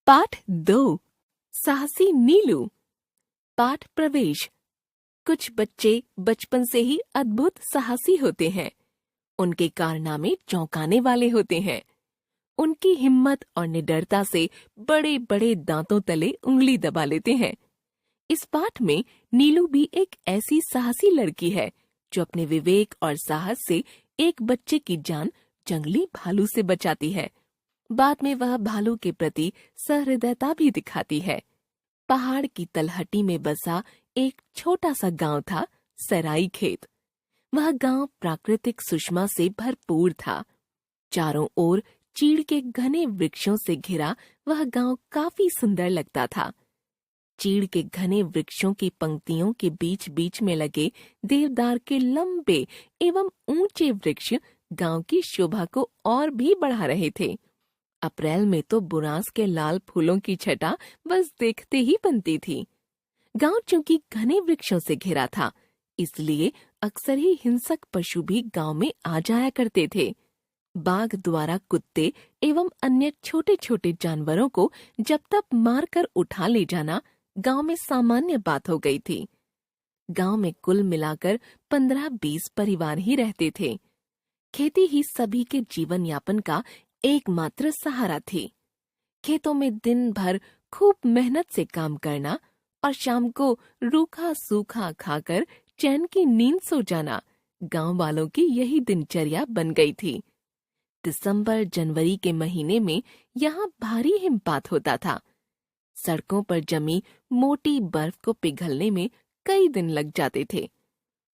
पाठ 2 साहसी नीलू। पाठ प्रवेश। कुछ बच्चे बचपन से ही अद्भुत साहसी होते हैं। उनके कारनामे चौंकाने वाले होते हैं। उनकी हिम्मत और निडरता से बड़े बड़े दांतों तले उंगली दबा लेते हैं। इस पाठ में नीलू भी एक ऐसी साहसी लड़की है जो अपने विवेक और साहस से एक बच्चे की जान जंगली भालू से बचाती है। बाद में वह भालू के प्रति सहृदयता भी दिखाती है। पहाड़ की तलहटी में बसा एक छोटा सा गांव था, सराई खेत। वह गांव प्राकृतिक सुषमा से भरपूर था। चारों ओर चीड़ के घने वृक्षों से घिरा वह गांव काफी सुंदर लगता था। चीड़ के घने वृक्षों की पंक्तियों के बीच बीच में लगे देवदार के लंबे एवं ऊंचे वृक्ष गांव की शोभा को और भी बढ़ा रहे थे। अप्रैल में तो बुरांस के लाल फूलों की छटा बस देखते ही बनती थी। गांव चूंकि घने वृक्षों से घिरा था, इसलिए अक्सर ही हिंसक पशु भी गांव में आ जाया करते थे। बाघ द्वारा कुत्ते एवं अन्य छोटे छोटे जानवरों को जब तक मारकर उठा ले जाना गांव में सामान्य बात हो गई थी। गांव में कुल मिलाकर 15-20 परिवार ही रहते थे। खेती ही सभी के जीवन यापन का एकमात्र सहारा थी। खेतों में दिन भर खूब मेहनत से काम करना और शाम को रूखा सूखा खाकर चैन की नींद सो जाना गांव वालों की यही दिनचर्या बन गई थी। दिसंबर जनवरी के महीने में यहाँ भारी हिमपात होता था। सड़कों पर जमी मोटी बर्फ को पिघलने में कई दिन लग जाते थे।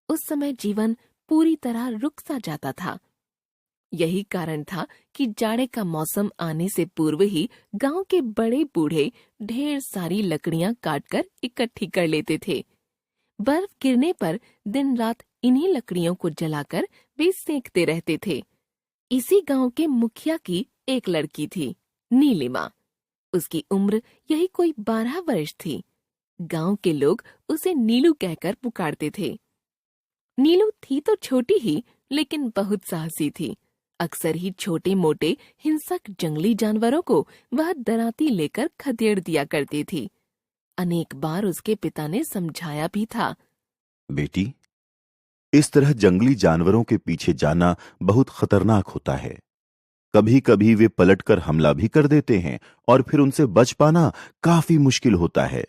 उस समय जीवन पूरी तरह रुक सा जाता था। यही कारण था कि जाड़े का मौसम आने से पूर्व ही गांव के बड़े बूढ़े ढेर सारी लकड़ियां काटकर इकट्ठी कर लेते थे। बर्फ गिरने पर दिन रात इन्हीं लकड़ियों को जलाकर वे सेंकते रहते थे। इसी गांव के मुखिया की एक लड़की थी, नीलिमा। उसकी उम्र यही कोई 12 वर्ष थी। गांव के लोग उसे नीलू कहकर पुकारते थे। नीलू थी तो छोटी ही, लेकिन बहुत साहसी थी। अक्सर ही छोटे मोटे हिंसक जंगली जानवरों को वह डराती लेकर खदेड़ दिया करती थी। अनेक बार उसके पिता ने समझाया भी था, बेटी, इस तरह जंगली जानवरों के पीछे जाना बहुत खतरनाक होता है। कभी कभी वे पलटकर हमला भी कर देते हैं और फिर उनसे बच पाना काफी मुश्किल होता है।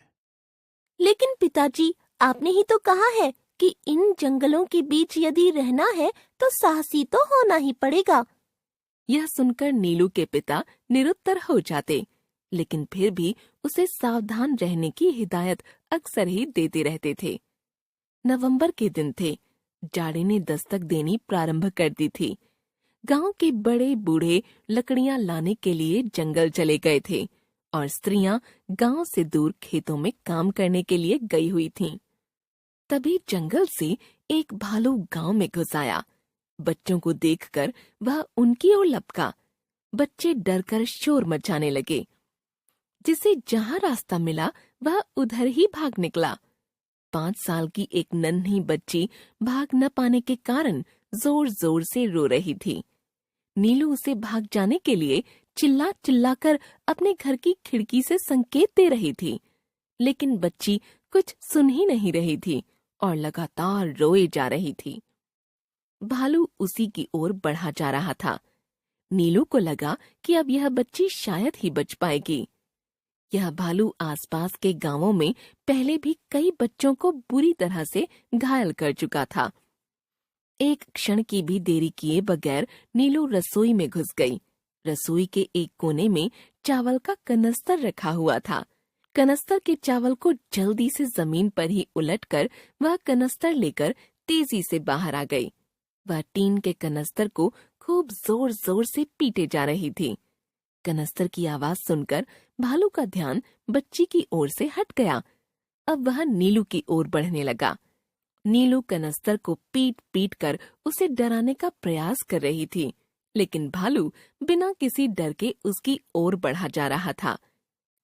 लेकिन पिताजी, आपने ही तो कहा है कि इन जंगलों के बीच यदि रहना है तो साहसी तो होना ही पड़ेगा। यह सुनकर नीलू के पिता निरुत्तर हो जाते, लेकिन फिर भी उसे सावधान रहने की हिदायत अक्सर ही देते रहते थे। नवंबर के दिन थे। जाड़े ने दस्तक देनी प्रारंभ कर दी थी। गांव के बड़े बूढ़े लकड़ियां लाने के लिए जंगल चले गए थे और स्त्रियां गांव से दूर खेतों में काम करने के लिए गई हुई थीं। तभी जंगल से एक भालू गांव में घुस आया। बच्चों को देखकर वह उनकी ओर लपका। बच्चे डरकर शोर मचाने लगे। जिसे जहां रास्ता मिला वह उधर ही भाग निकला। 5 साल की एक नन्ही बच्ची भाग न पाने के कारण जोर जोर से रो रही थी। नीलू उसे भाग जाने के लिए चिल्ला चिल्लाकर अपने घर की खिड़की से संकेत दे रही थी, लेकिन बच्ची कुछ सुन ही नहीं रही थी और लगातार रोए जा रही थी। भालू उसी की ओर बढ़ा जा रहा था। नीलू को लगा कि अब यह बच्ची शायद ही बच पाएगी। यह भालू आसपास के गांवों में पहले भी कई बच्चों को बुरी तरह से घायल कर चुका था। एक क्षण की भी देरी किए बगैर नीलू रसोई में घुस गई। रसोई के एक कोने में चावल का कनस्तर रखा हुआ था। कनस्तर के चावल को जल्दी से जमीन पर ही उलटकर वह कनस्तर लेकर तेजी से बाहर आ गई। वह टीन के कनस्तर को खूब जोर जोर से पीटे जा रही थी। कनस्तर की आवाज सुनकर भालू का ध्यान बच्ची की ओर से हट गया। अब वह नीलू की ओर बढ़ने लगा। नीलू कनस्तर को पीट पीट कर उसे डराने का प्रयास कर रही थी, लेकिन भालू बिना किसी डर के उसकी ओर बढ़ा जा रहा था।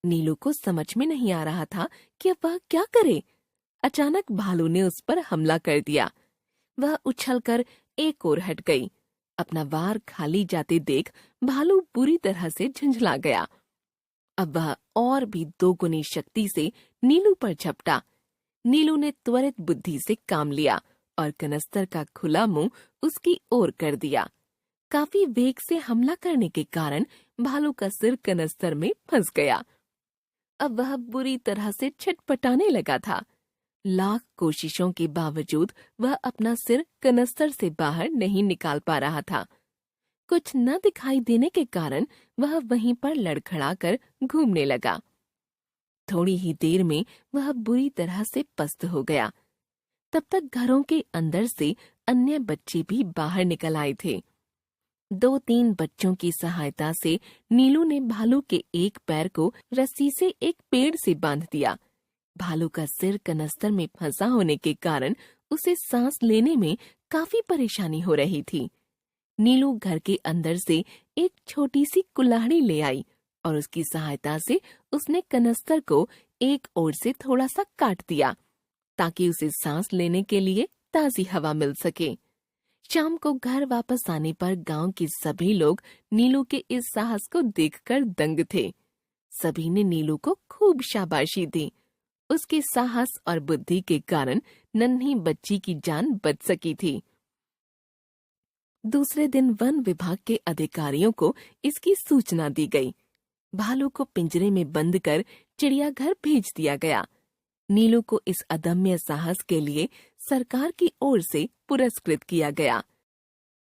नीलू को समझ में नहीं आ रहा था कि अब वह क्या करे। अचानक भालू ने उस पर हमला कर दिया। वह उछलकर एक ओर हट गई। अपना वार खाली जाते देख भालू बुरी तरह से झुंझला गया। अब वह और भी दोगुनी शक्ति से नीलू पर झपटा। नीलू ने त्वरित बुद्धि से काम लिया और कनस्तर का खुला मुंह उसकी ओर कर दिया। काफी वेग से हमला करने के कारण भालू का सिर कनस्तर में फंस गया। अब वह बुरी तरह से छटपटाने लगा था। लाख कोशिशों के बावजूद वह अपना सिर कनस्तर से बाहर नहीं निकाल पा रहा था। कुछ न दिखाई देने के कारण वह वहीं पर लड़खड़ाकर घूमने लगा। थोड़ी ही देर में वह बुरी तरह से पस्त हो गया। तब तक घरों के अंदर से अन्य बच्चे भी बाहर निकल आए थे। 2-3 बच्चों की सहायता से नीलू ने भालू के एक पैर को रस्सी से एक पेड़ से बांध दिया। भालू का सिर कनस्तर में फंसा होने के कारण उसे सांस लेने में काफी परेशानी हो रही थी। नीलू घर के अंदर से एक छोटी सी कुल्हाड़ी ले आई और उसकी सहायता से उसने कनस्तर को एक ओर से थोड़ा सा काट दिया ताकि उसे सांस लेने के लिए ताजी हवा मिल सके। शाम को घर वापस आने पर गांव के सभी लोग नीलू के इस साहस को देखकर दंग थे। सभी ने नीलू को खूब शाबाशी दी। उसके साहस और बुद्धि के कारण नन्ही बच्ची की जान बच सकी थी। दूसरे दिन वन विभाग के अधिकारियों को इसकी सूचना दी गई। भालू को पिंजरे में बंद कर चिड़ियाघर भेज दिया गया। नीलू को इस अदम्य साहस के लिए सरकार की ओर से पुरस्कृत किया गया।